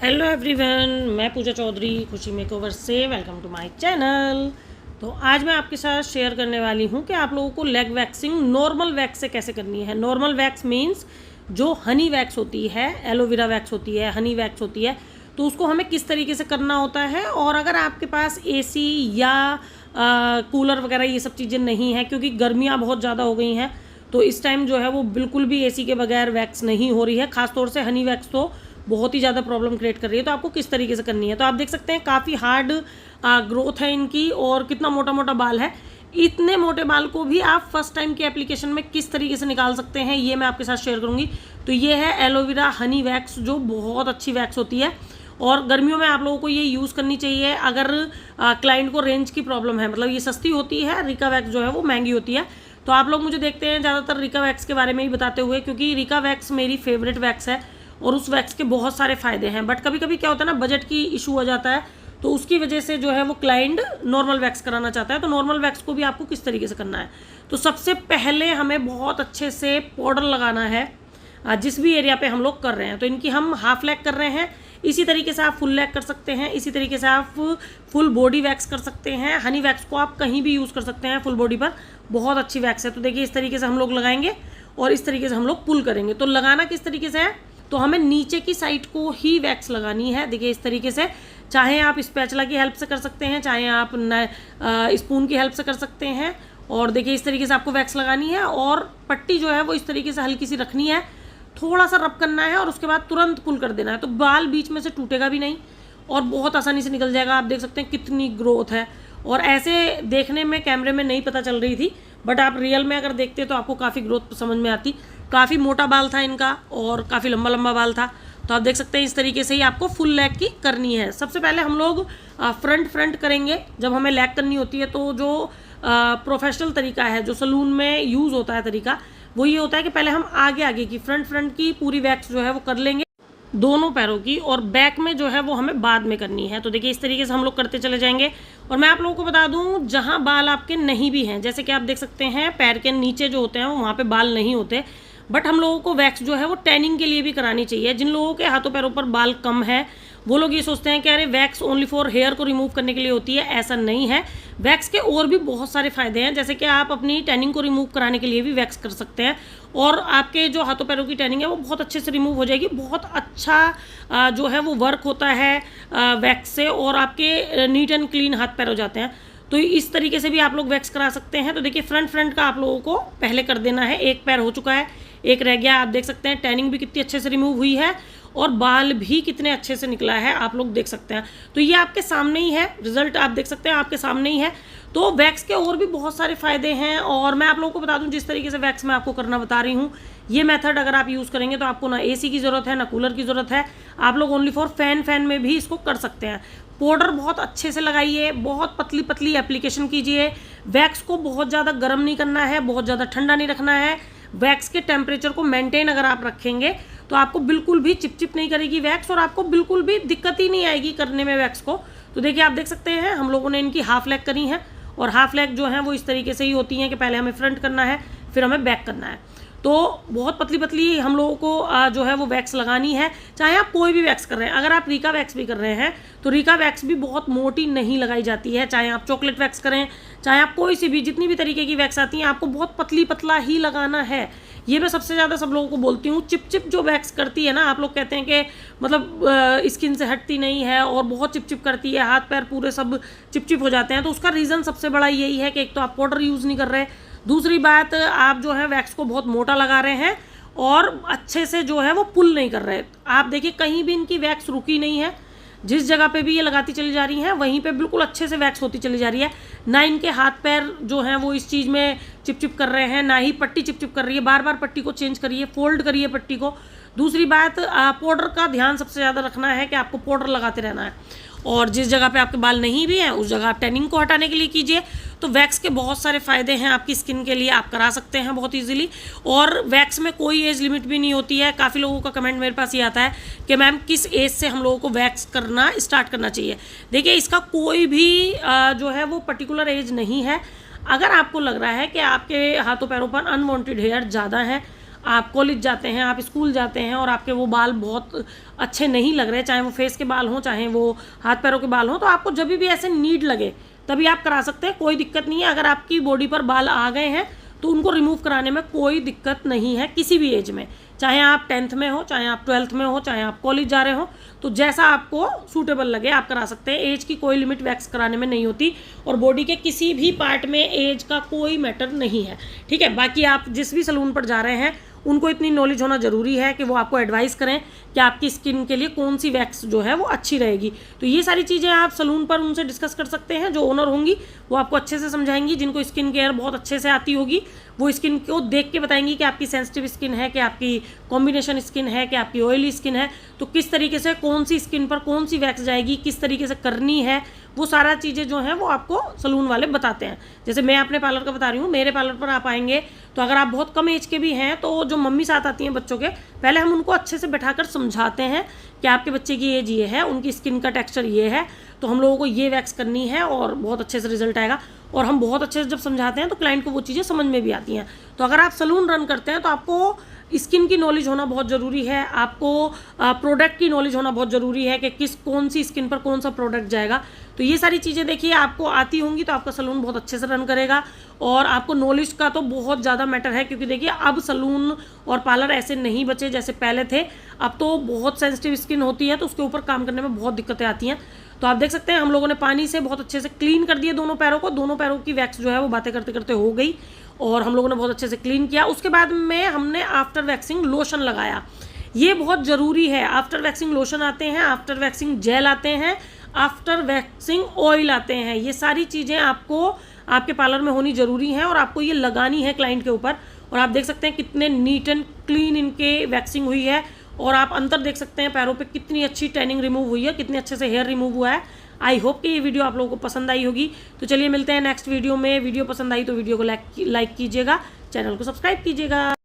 Hello everyone, मैं पूजा चौधरी खुशी makeover से वेलकम टू माय चैनल। तो आज मैं आपके साथ शेयर करने वाली हूँ कि आप लोगों को लेग वैक्सिंग नॉर्मल वैक्स से कैसे करनी है। नॉर्मल वैक्स मीन्स जो हनी वैक्स होती है, एलोवेरा वैक्स होती है, हनी वैक्स होती है, तो उसको हमें किस तरीके से करना होता है। और अगर आपके पास एसी या कूलर वगैरह ये सब चीज़ें नहीं है, क्योंकि गर्मियाँ बहुत ज़्यादा हो गई हैं, तो इस टाइम जो है वो बिल्कुल भी एसी के बगैर वैक्स नहीं हो रही है। ख़ासतौर से हनी वैक्स तो बहुत ही ज़्यादा प्रॉब्लम क्रिएट कर रही है। तो आपको किस तरीके से करनी है, तो आप देख सकते हैं काफ़ी हार्ड ग्रोथ है इनकी और कितना मोटा मोटा बाल है। इतने मोटे बाल को भी आप फर्स्ट टाइम की एप्लीकेशन में किस तरीके से निकाल सकते हैं, ये मैं आपके साथ शेयर करूँगी। तो ये है एलोवेरा हनी वैक्स, जो बहुत अच्छी वैक्स होती है और गर्मियों में आप लोगों को ये यूज़ करनी चाहिए। अगर क्लाइंट को रेंज की प्रॉब्लम है, मतलब ये सस्ती होती है, रिका वैक्स जो है वो महंगी होती है। तो आप लोग मुझे देखते हैं ज़्यादातर रिका वैक्स के बारे में ही बताते हुए, क्योंकि रिका वैक्स मेरी फेवरेट वैक्स है और उस वैक्स के बहुत सारे फ़ायदे हैं। बट कभी कभी क्या होता है ना, बजट की इशू हो जाता है, तो उसकी वजह से जो है वो क्लाइंट नॉर्मल वैक्स कराना चाहता है। तो नॉर्मल वैक्स को भी आपको किस तरीके से करना है, तो सबसे पहले हमें बहुत अच्छे से पाउडर लगाना है जिस भी एरिया पे हम लोग कर रहे हैं। तो इनकी हम हाफ लेग कर रहे हैं, इसी तरीके से आप फुल लेग कर सकते हैं, इसी तरीके से आप फुल बॉडी वैक्स कर सकते हैं। हनी वैक्स को आप कहीं भी यूज़ कर सकते हैं फुल बॉडी पर, बहुत अच्छी वैक्स है। तो देखिए इस तरीके से हम लोग लगाएंगे और इस तरीके से हम लोग पुल करेंगे। तो लगाना किस तरीके से है, तो हमें नीचे की साइड को ही वैक्स लगानी है। देखिए इस तरीके से, चाहे आप स्पैचुला की हेल्प से कर सकते हैं, चाहे आप स्पून की हेल्प से कर सकते हैं। और देखिए इस तरीके से आपको वैक्स लगानी है और पट्टी जो है वो इस तरीके से हल्की सी रखनी है, थोड़ा सा रब करना है और उसके बाद तुरंत पुल कर देना है। तो बाल बीच में से टूटेगा भी नहीं और बहुत आसानी से निकल जाएगा। आप देख सकते हैं कितनी ग्रोथ है, और ऐसे देखने में कैमरे में नहीं पता चल रही थी, बट आप रियल में अगर देखते तो आपको काफ़ी ग्रोथ समझ में आती। काफ़ी मोटा बाल था इनका और काफ़ी लंबा लंबा बाल था। तो आप देख सकते हैं इस तरीके से ही आपको फुल लेग की करनी है। सबसे पहले हम लोग फ्रंट करेंगे जब हमें लेग करनी होती है। तो जो प्रोफेशनल तरीका है, जो सलून में यूज़ होता है तरीका, वो ये होता है कि पहले हम आगे की फ्रंट की पूरी वैक्स जो है वो कर लेंगे दोनों पैरों की, और बैक में जो है वो हमें बाद में करनी है। तो देखिए इस तरीके से हम लोग करते चले जाएंगे। और मैं आप लोगों को बता दूं, जहां बाल आपके नहीं भी हैं, जैसे कि आप देख सकते हैं पैर के नीचे जो होते हैं वहाँ पे बाल नहीं होते, बट हम लोगों को वैक्स जो है वो टैनिंग के लिए भी करानी चाहिए। जिन लोगों के हाथों पैरों पर बाल कम है वो लोग ये सोचते हैं कि अरे वैक्स ओनली फॉर हेयर को रिमूव करने के लिए होती है, ऐसा नहीं है। वैक्स के और भी बहुत सारे फ़ायदे हैं, जैसे कि आप अपनी टैनिंग को रिमूव कराने के लिए भी वैक्स कर सकते हैं और आपके जो हाथों पैरों की टैनिंग है वो बहुत अच्छे से रिमूव हो जाएगी। बहुत अच्छा जो है वो वर्क होता है वैक्स से, और आपके नीट एंड क्लीन हाथ पैर हो जाते हैं। तो इस तरीके से भी आप लोग वैक्स करा सकते हैं। तो देखिए फ्रंट का आप लोगों को पहले कर देना है। एक पैर हो चुका है, एक रह गया। आप देख सकते हैं टैनिंग भी कितनी अच्छे से रिमूव हुई है और बाल भी कितने अच्छे से निकला है, आप लोग देख सकते हैं। तो ये आपके सामने ही है, रिजल्ट आप देख सकते हैं आपके सामने ही है। तो वैक्स के और भी बहुत सारे फ़ायदे हैं, और मैं आप लोगों को बता दूं जिस तरीके से वैक्स मैं आपको करना बता रही हूँ, ये मेथड अगर आप यूज़ करेंगे तो आपको ना एसी की ज़रूरत है ना कूलर की ज़रूरत है। आप लोग ओनली फॉर फैन में भी इसको कर सकते हैं। पाउडर बहुत अच्छे से लगाइए, बहुत पतली पतली एप्लीकेशन कीजिए। वैक्स को बहुत ज़्यादा गर्म नहीं करना है, बहुत ज़्यादा ठंडा नहीं रखना है। वैक्स के टेम्परेचर को मेंटेन अगर आप रखेंगे तो आपको बिल्कुल भी चिपचिप नहीं करेगी वैक्स, और आपको बिल्कुल भी दिक्कत ही नहीं आएगी करने में वैक्स को। तो देखिए आप देख सकते हैं हम लोगों ने इनकी हाफ लेग करी है, और हाफ लेग जो है वो इस तरीके से ही होती हैं कि पहले हमें फ्रंट करना है, फिर हमें बैक करना है। तो बहुत पतली पतली हम लोगों को जो है वो वैक्स लगानी है, चाहे आप कोई भी वैक्स कर रहे हैं। अगर आप रिका वैक्स भी कर रहे हैं तो रिका वैक्स भी बहुत मोटी नहीं लगाई जाती है, चाहे आप चॉकलेट वैक्स करें, चाहे आप कोई सी भी, जितनी भी तरीके की वैक्स आती हैं, आपको बहुत पतली पतला ही लगाना है। ये मैं सबसे ज़्यादा सब लोगों को बोलती हूँ। चिप जो वैक्स करती है ना, आप लोग कहते हैं कि मतलब स्किन से हटती नहीं है और बहुत चिप करती है, हाथ पैर पूरे सब चिप हो जाते हैं। तो उसका रीज़न सबसे बड़ा यही है कि एक तो आप पाउडर यूज़ नहीं कर रहे, दूसरी बात आप जो है वैक्स को बहुत मोटा लगा रहे हैं और अच्छे से जो है वो पुल नहीं कर रहे। आप देखिए कहीं भी इनकी वैक्स रुकी नहीं है, जिस जगह पे भी ये लगाती चली जा रही हैं वहीं पे बिल्कुल अच्छे से वैक्स होती चली जा रही है। ना इनके हाथ पैर जो हैं वो इस चीज़ में चिपचिप कर रहे हैं, ना ही पट्टी चिपचिप कर रही है। बार बार पट्टी को चेंज करिए, फोल्ड करिए पट्टी को। दूसरी बात, पाउडर का ध्यान सबसे ज़्यादा रखना है कि आपको पाउडर लगाते रहना है, और जिस जगह पे आपके बाल नहीं भी हैं उस जगह आप टैनिंग को हटाने के लिए कीजिए। तो वैक्स के बहुत सारे फ़ायदे हैं आपकी स्किन के लिए, आप करा सकते हैं बहुत इजीली। और वैक्स में कोई एज लिमिट भी नहीं होती है। काफ़ी लोगों का कमेंट मेरे पास ये आता है कि मैम किस एज से हम लोगों को वैक्स करना स्टार्ट करना चाहिए। देखिए इसका कोई भी जो है वो पर्टिकुलर एज नहीं है। अगर आपको लग रहा है कि आपके हाथों पैरों पर अनवांटेड हेयर ज़्यादा है, आप कॉलेज जाते हैं, आप स्कूल जाते हैं और आपके वो बाल बहुत अच्छे नहीं लग रहे, चाहे वो फेस के बाल हों चाहे वो हाथ पैरों के बाल हों, तो आपको जब भी ऐसे नीड लगे तभी आप करा सकते हैं, कोई दिक्कत नहीं है। अगर आपकी बॉडी पर बाल आ गए हैं तो उनको रिमूव कराने में कोई दिक्कत नहीं है किसी भी एज में, चाहे आप 10th में हो, चाहे आप 12th में हो, चाहे आप कॉलेज जा रहे हो, तो जैसा आपको सूटेबल लगे आप करा सकते हैं। एज की कोई लिमिट वैक्स कराने में नहीं होती और बॉडी के किसी भी पार्ट में एज का कोई मैटर नहीं है, ठीक है। बाकी आप जिस भी सलून पर जा रहे हैं उनको इतनी नॉलेज होना ज़रूरी है कि वो आपको एडवाइस करें कि आपकी स्किन के लिए कौन सी वैक्स जो है वो अच्छी रहेगी। तो ये सारी चीज़ें आप सलून पर उनसे डिस्कस कर सकते हैं, जो ओनर होंगी वो आपको अच्छे से समझाएंगी। जिनको स्किन केयर बहुत अच्छे से आती होगी वो स्किन को देख के बताएंगी कि आपकी सेंसिटिव स्किन है, कि आपकी कॉम्बिनेशन स्किन है, कि आपकी ऑयली स्किन है, तो किस तरीके से कौन सी स्किन पर कौन सी वैक्स जाएगी, किस तरीके से करनी है, वो सारा चीज़ें जो हैं वो आपको सलून वाले बताते हैं। जैसे मैं अपने पार्लर का बता रही हूँ, मेरे पार्लर पर आप आएंगे तो अगर आप बहुत कम एज के भी हैं तो जो मम्मी साथ आती हैं बच्चों के, पहले हम उनको अच्छे से बैठाकर समझाते हैं कि आपके बच्चे की एज ये है, उनकी स्किन का टेक्सचर ये है, तो हम लोगों को ये वैक्स करनी है और बहुत अच्छे से रिजल्ट आएगा। और हम बहुत अच्छे से जब समझाते हैं तो क्लाइंट को वो चीज़ें समझ में भी आती हैं। तो अगर आप सलून रन करते हैं तो आपको स्किन की नॉलेज होना बहुत ज़रूरी है, आपको प्रोडक्ट की नॉलेज होना बहुत ज़रूरी है कि कौन सी स्किन पर कौन सा प्रोडक्ट जाएगा। तो ये सारी चीज़ें देखिए आपको आती होंगी तो आपका सलून बहुत अच्छे से रन करेगा। और आपको नॉलेज का तो बहुत ज़्यादा मैटर है, क्योंकि देखिए अब सलून और पार्लर ऐसे नहीं बचे जैसे पहले थे। अब तो बहुत सेंसिटिव स्किन होती है तो उसके ऊपर काम करने में बहुत दिक्कतें आती हैं। तो आप देख सकते हैं हम लोगों ने पानी से बहुत अच्छे से क्लीन कर दिए दोनों पैरों को, दोनों पैरों की वैक्स जो है वो बातें करते करते हो गई और हम लोगों ने बहुत अच्छे से क्लीन किया। उसके बाद में हमने आफ्टर वैक्सिंग लोशन लगाया, ये बहुत ज़रूरी है। आफ्टर वैक्सिंग लोशन आते हैं, आफ्टर वैक्सिंग जेल आते हैं, आफ्टर वैक्सिंग ऑयल आते हैं। ये सारी चीज़ें आपको आपके पार्लर में होनी ज़रूरी हैं और आपको ये लगानी है क्लाइंट के ऊपर। और आप देख सकते हैं कितने नीट एंड क्लीन इनके वैक्सिंग हुई है और आप अंतर देख सकते हैं पैरों पे कितनी अच्छी टैनिंग रिमूव हुई है, कितने अच्छे से हेयर रिमूव हुआ है। आई होप कि ये वीडियो आप लोगों को पसंद आई होगी। तो चलिए मिलते हैं नेक्स्ट वीडियो में। वीडियो पसंद आई तो वीडियो को लाइक कीजिएगा, चैनल को सब्सक्राइब कीजिएगा।